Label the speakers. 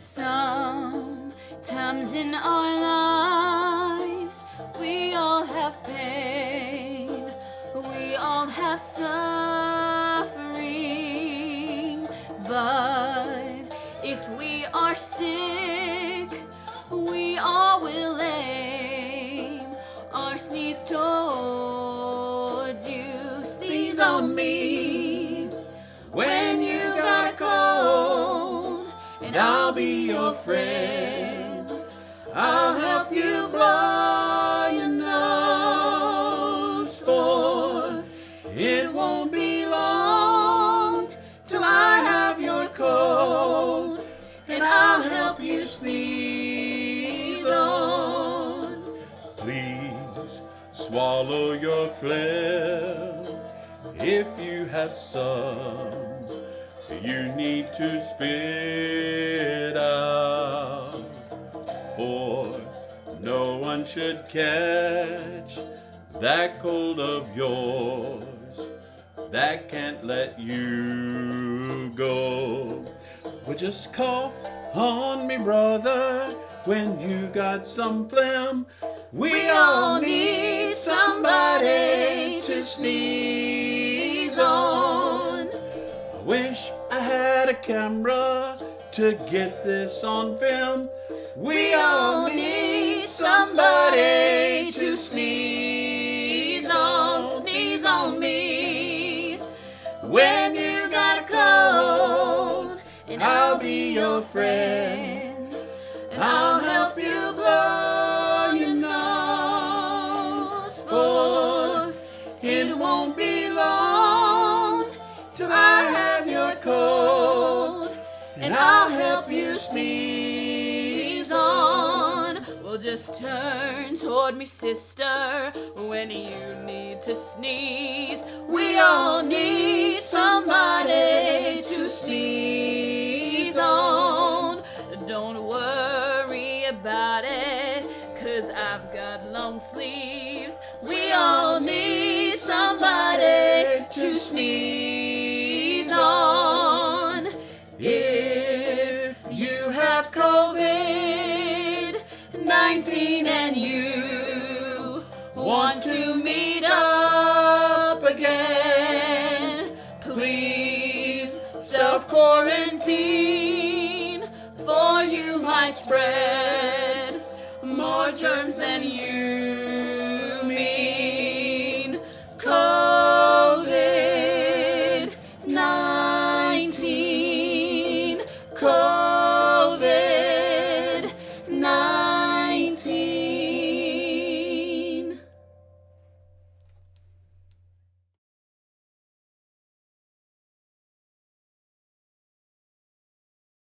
Speaker 1: Sometimes in our lives we all have pain, we all have suffering, but if we are sick, we all will aim our sneeze towards you. Sneeze on me when you got a cold, and I'll be your friend. I'll help you blow your nose, for it won't be long till I have your cold, and I'll help you sneeze on.
Speaker 2: Please swallow your phlegm. If you have some, you need to spit out, for no one should catch that cold of yours that can't let you go. Well, just cough on me, brother, when you got some phlegm. We all need somebody to sneeze on. I wish I had a camera to get this on film. We all need somebody to sneeze on.
Speaker 1: Sneeze on me when you got a cold, and I'll be your friend, and I'll help you blow your nose, for it won't be long till I have your cold, and I'll help you sneeze on. Well, just turn toward me, sister, when you need to sneeze. We all need somebody to sneeze on. Don't worry about it, 'cause I've got long sleeves. We all need somebody to sneeze on. If you have COVID-19 and you want to meet up again, please self-quarantine, for you might spread more germs than you